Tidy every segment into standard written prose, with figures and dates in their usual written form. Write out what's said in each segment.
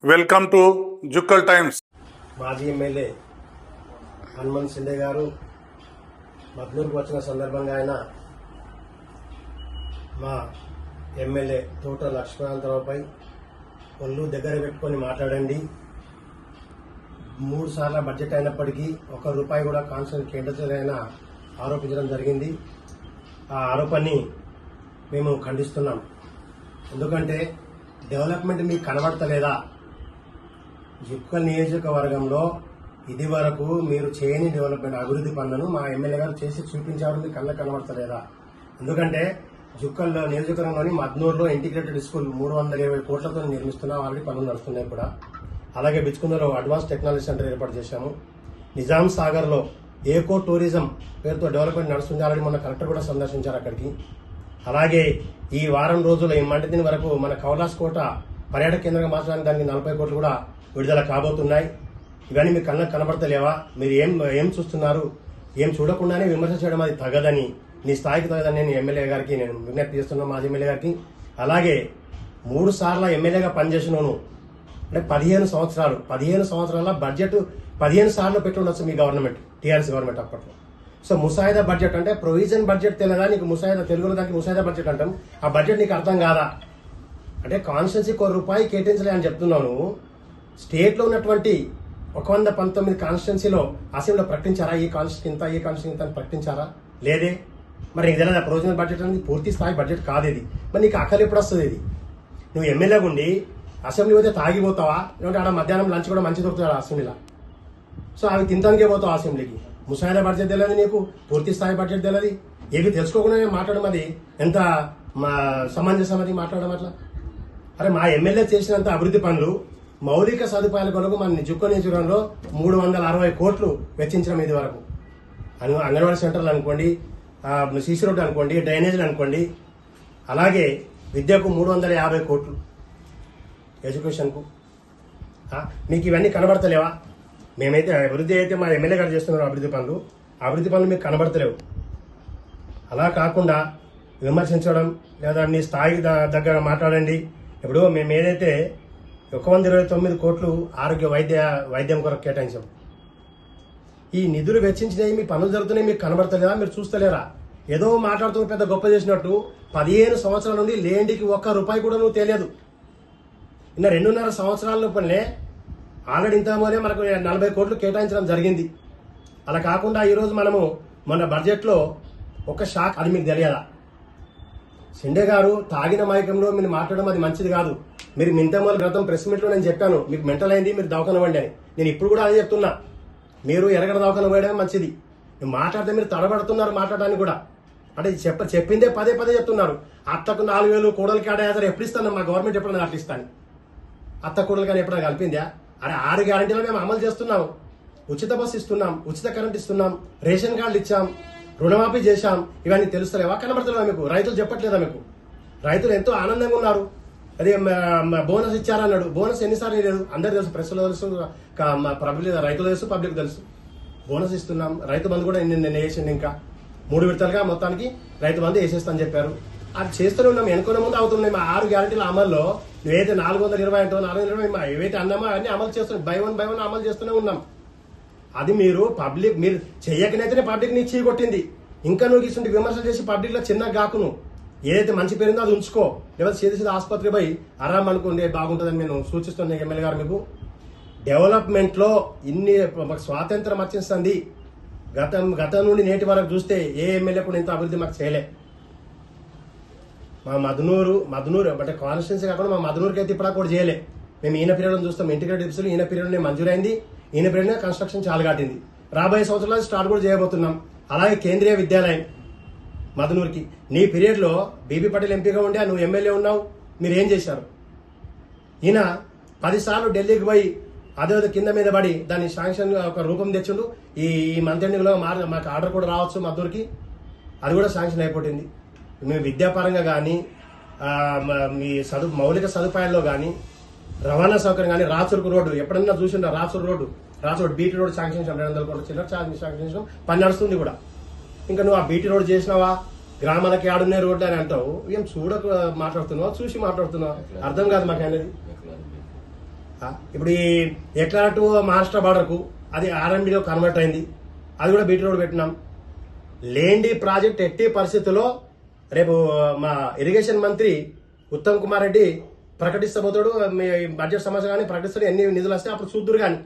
Welcome to Jukkal times. మాజీ MLA Hanumanth Shinde గారు మద్నూరుకు వచ్చిన సందర్భంగా ఆయన మా ఎమ్మెల్యే తోట లక్ష్మణరావుపై ఒళ్ళు దగ్గర పెట్టుకొని మాట్లాడండి, 3 సార్ల బడ్జెట్ అయినప్పటికీ ₹1 కూడా కాన్స్టిట్యూషన్ కేటాయించలేదని ఆరోపించడం జరిగింది. ఆ ఆరోపణని మేము ఖండిస్తున్నాం. ఎందుకంటే డెవలప్మెంట్ మీకు కనబడతలేదా? జుక్కల్ నియోజకవర్గంలో ఇది వరకు మీరు చేయని డెవలప్మెంట్ అభివృద్ధి పనులను మా ఎమ్మెల్యే గారు చేసి చూపించారు, మీకు కనబడతలేదా? ఎందుకంటే జుక్కల్ నియోజకవర్గంలోని మద్నూరులో ఇంటిగ్రేటెడ్ స్కూల్ 320 కోట్లతో నిర్మిస్తున్నాం. ఆల్రెడీ పనులు నడుస్తున్నాయి కూడా. అలాగే బిచ్కుందలో అడ్వాన్స్ టెక్నాలజీ సెంటర్ ఏర్పాటు చేశాము. నిజాం సాగర్లో ఏకో టూరిజం పేరుతో డెవలప్మెంట్ నడుస్తుంది. ఆల్రెడీ మన కలెక్టర్ కూడా సందర్శించారు అక్కడికి. అలాగే ఈ వారం రోజులు ఈ మంటి వరకు మన కౌలాస్ కోట పర్యాటక కేంద్రంగా మార్చడానికి దానికి 40 కోట్లు కూడా విడుదల కాబోతున్నాయి. ఇవన్నీ మీకు కనబడతలేవా? మీరు ఏం చూస్తున్నారు? ఏం చూడకుండానే విమర్శ చేయడం అది తగదని, నీ స్థాయికి తగదని నేను ఎమ్మెల్యే గారికి నేను విజ్ఞప్తి చేస్తున్నాను, మాజీ ఎమ్మెల్యే గారికి. అలాగే 3 సార్ల ఎమ్మెల్యేగా పనిచేసినాను అంటే 15 సంవత్సరాలు. 15 సంవత్సరాల బడ్జెట్ 15 సార్లు పెట్టి ఉండొచ్చు మీ గవర్నమెంట్, టీఆర్ఎస్ గవర్నమెంట్ అప్పట్లో. సో ముసాయిదా బడ్జెట్ అంటే ప్రొవిజన్ బడ్జెట్ తెలియదా నీకు? ముసాయిదా తెలుగులో దానికి ముసాయిదా బడ్జెట్ అంటాం. ఆ బడ్జెట్ నీకు అర్థం కాదా? అంటే కాన్స్టిట్యున్సీకి ₹1 కేటాయించలే అని చెప్తున్నాను. స్టేట్ లో ఉన్నటువంటి 119 కాన్స్టిట్యున్సీలో అసెంబ్లీలో ప్రకటించారా? ఈ కాన్స్టిట్యూన్సీ ఇంత, ఈ కాన్స్టిట్యూన్సీ ఇంత అని ప్రకటించారా? లేదే. మరి నీకు తెలియదా ప్రొవిజనల్ బడ్జెట్ అనేది పూర్తి స్థాయి బడ్జెట్ కాదు ఇది. మరి నీకు అక్కలు ఎప్పుడు వస్తుంది ఇది? నువ్వు ఎమ్మెల్యేగా ఉండి అసెంబ్లీ పోతే తాగిపోతావా? లేదంటే ఆడ మధ్యాహ్నం లంచ్ కూడా మంచి దొరుకుతాడు అసెంబ్లీలో. సో అవి తింటానికే పోతావు అసెంబ్లీకి. ముసాయిదా బడ్జెట్ తెలియదు నీకు, పూర్తి స్థాయి బడ్జెట్ తెలియదు. ఏవి తెలుసుకోకుండా మాట్లాడడం అది ఎంత సమంజసం అది మాట్లాడడం అట్లా? అరే మా ఎమ్మెల్యే చేసినంత అభివృద్ధి పనులు మౌలిక సదుపాయాల కొరకు మన జుక్కల్ నియోజకవర్గంలో 360 కోట్లు వెచ్చించడం ఇది వరకు. అంగన్వాడీ సెంటర్లు అనుకోండి, సీసీ రోడ్డు అనుకోండి, డ్రైనేజీలు అనుకోండి. అలాగే విద్యకు 350 కోట్లు, ఎడ్యుకేషన్కు. మీకు ఇవన్నీ కనబడతలేవా? మేమైతే అభివృద్ధి అయితే మా ఎమ్మెల్యే గారు చేస్తున్నారు అభివృద్ధి పనులు మీకు కనబడతలేవు. అలా కాకుండా విమర్శించడం లేదా మీ స్థాయికి దగ్గర మాట్లాడండి. ఇప్పుడు మేము ఏదైతే 129 కోట్లు ఆరోగ్య వైద్యం కొరకు కేటాయించాం. ఈ నిధులు వెచ్చించినవి మీ పనులు జరుగుతున్నాయి, మీకు కనబడతలేదా? మీరు చూస్తలేరా? ఏదో మాట్లాడుతూ పెద్ద గొప్ప చేసినట్టు 15 సంవత్సరాల నుండి లేండికి ₹1 కూడా నువ్వు తెలియదు. ఇన్న 2.5 సంవత్సరాల లోపలనే ఆల్రెడీ ఇంతమోనే మనకు 40 కోట్లు కేటాయించడం జరిగింది. అలా కాకుండా ఈరోజు మనము మన బడ్జెట్లో ఒక షాక్, అది మీకు తెలియదా? షిండే గారు తాగిన మైకంలో మీరు మాట్లాడడం అది మంచిది కాదు. మీరు ఇంతమూల క్రితం ప్రెస్ మీట్ లో నేను చెప్పాను, మీకు మెంటల్ అయింది, మీరు దవాఖాన పోండి అని. నేను ఇప్పుడు కూడా అదే చెప్తున్నా, మీరు ఎరగడ దవాఖాన పోయడమే మంచిది. మీరు మాట్లాడితే మీరు తడబడుతున్నారు మాట్లాడడానికి కూడా. అంటే చెప్పిందే పదే చెప్తున్నారు. అత్తకు 4,000 కోడలికి ఆడేసారు ఎప్పుడు ఇస్తాను? మా గవర్నమెంట్ ఎప్పుడైనా అట్లా ఇస్తాను? అత్త కోడలు కానీ ఎప్పుడైనా కలిపిందా? అరే 6 గ్యారంటీలు మేము అమలు చేస్తున్నాం. ఉచిత బస్సు ఇస్తున్నాం, ఉచిత కరెంట్ ఇస్తున్నాం, రేషన్ కార్డులు ఇచ్చాం, రుణమాఫీ చేశాం. ఇవన్నీ తెలుస్తలేవా? కనబడతలేవా మీకు? రైతులు చెప్పట్లేదా మీకు? రైతులు ఎంతో ఆనందంగా ఉన్నారు. అదే బోనస్ ఇచ్చారన్నాడు. బోనస్ ఎన్నిసార్లు లేదు? అందరు తెలుసు, ప్రెస్లో తెలుసు, రైతులు తెలుసు, పబ్లిక్ తెలుసు. బోనస్ ఇస్తున్నాం. రైతు బంధు కూడా నిన్న వేసింది. ఇంకా 3 విడతలుగా మొత్తానికి రైతు బంధు వేసేస్తాను చెప్పారు. అది చేస్తూనే ఉన్నాం. వెనుకున్న ముందు అవుతున్నాయి. మా 6 గ్యారంటీల అమల్లో నువ్వైతే 420 అంటో 420 ఏవైతే అన్నామో అవన్నీ అమలు చేస్తున్నాం. బై వన్ అమలు చేస్తూనే ఉన్నాం. అది మీరు చెయ్యకనైతేనే పబ్లిక్ ని చీకొట్టింది. ఇంకా నువ్వు ఇటువంటి విమర్శలు చేసి పబ్లిక్ లో చిన్న గాకును ఏదైతే మంచి పేరుందో అది ఉంచుకో. లేదా చేసి ఆసుపత్రి పోయి ఆరాం అనుకోండి, బాగుంటుందని నేను సూచిస్తున్నాను ఎమ్మెల్యే గారు. మీకు డెవలప్మెంట్ లో ఇన్ని స్వాతంత్రం వచ్చింది. గతం నుండి నేటి వరకు చూస్తే ఏ ఎమ్మెల్యే కూడా ఇంత అభివృద్ధి మాకు చేయలే. మా మధునూరు అంటే కాన్స్టిట్యున్సీ కాకుండా మా మధునూరుకి అయితే ఇప్పుడు కూడా చేయలే. మేము ఈయన పీరియడ్ చూస్తాం. ఇంటిగ్రేటెడ్ డిప్స్లు ఈయన పీరియడ్ మంజూరైంది. ఈయన పీరియడ్ కన్స్ట్రక్షన్ చాలా కాటింది. రాబోయే సంవత్సరాలు స్టార్ట్ కూడా చేయబోతున్నాం. అలాగే కేంద్రీయ విద్యాలయం మధునూరుకి నీ పీరియడ్ లో బీబీ పటేల్ ఎంపీగా ఉండే, నువ్వు ఎమ్మెల్యే ఉన్నావు. మీరు ఏం చేశారు? ఈయన 10 సార్లు ఢిల్లీకి పోయి అదే కింద మీద పడి దాన్ని శాంక్షన్ ఒక రూపం తెచ్చిండు. ఈ మంత్ ఎండింగ్లో మాకు ఆర్డర్ కూడా రావచ్చు మధునూరుకి. అది కూడా శాంక్షన్ అయిపోతుంది. మేము విద్యాపరంగా కానీ మీ మౌలిక సదుపాయాల్లో కానీ రవాణా సౌకర్యం కానీ రాచూరుకు రోడ్డు ఎప్పుడన్నా చూసిండ్రా? రాచూరు బీటీ రోడ్ శాంక్షన్ 200 కోట్ల చిల్లర శాంక్షన్ పని నడుస్తుంది కూడా. ఇంకా నువ్వు ఆ బీటీ రోడ్ చేసినావా? గ్రామాలకి ఆడునే రోడ్డు అని అంటావు. ఏం చూడక మాట్లాడుతున్నావా? చూసి మాట్లాడుతున్నావా? అర్థం కాదు మాకు అనేది. ఇప్పుడు ఈ ఎట్లా టు మహారాష్ట్ర బార్డర్కు అది ఆర్ఎండ్లో కన్వర్ట్ అయింది, అది కూడా బీటీ రోడ్ పెట్టినాం. లేండి ప్రాజెక్ట్ ఎట్టి పరిస్థితుల్లో రేపు మా ఇరిగేషన్ మంత్రి ఉత్తమ్ కుమార్ రెడ్డి ప్రకటిస్తబోతాడు. మీ బడ్జెట్ సమస్య కానీ ప్రకటిస్తాడు, ఎన్ని నిధులు వస్తాయి అప్పుడు చూద్దురు కానీ.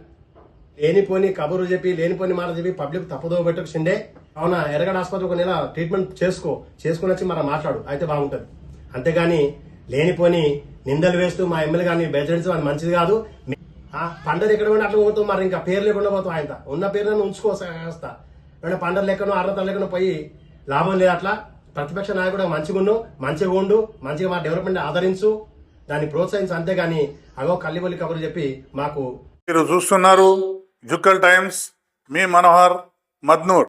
లేనిపోని కబుర్లు చెప్పి లేనిపోని మాట చెప్పి పబ్లిక్ తప్పుదో పెట్టకు సిండే. అవునా, ఎర్రగడ్డ ఆసుపత్రి ఒక నెల ట్రీట్మెంట్ చేసుకుని వచ్చి మనం మాట్లాడు, అయితే బాగుంటుంది. అంతేగాని లేనిపోని నిందలు వేస్తూ మా ఎమ్మెల్యే గారిని బెదిరించడం అది మంచిది కాదు. పండలు ఎక్కడ పోయినా అట్లా పోతాం, మరి ఇంకా పేరు లేకుండా పోతాం. ఆయన ఉన్న పేరును ఉంచుకోస్తా, పండలు లెక్కనో అర్హతలు లెక్కనో పోయి లాభం లేదు. అట్లా ప్రతిపక్ష నాయకుడు మంచిగా ఉండు, మంచిగా మా డెవలప్మెంట్ ఆదరించు, దాన్ని ప్రోత్సహించు. అంతేగాని అగో కల్లిబొల్లి కబుర్లు చెప్పి మాకు. మీరు చూస్తున్నారు జుక్కల్ టైమ్స్, మీ మనోహర్ మద్నూర్.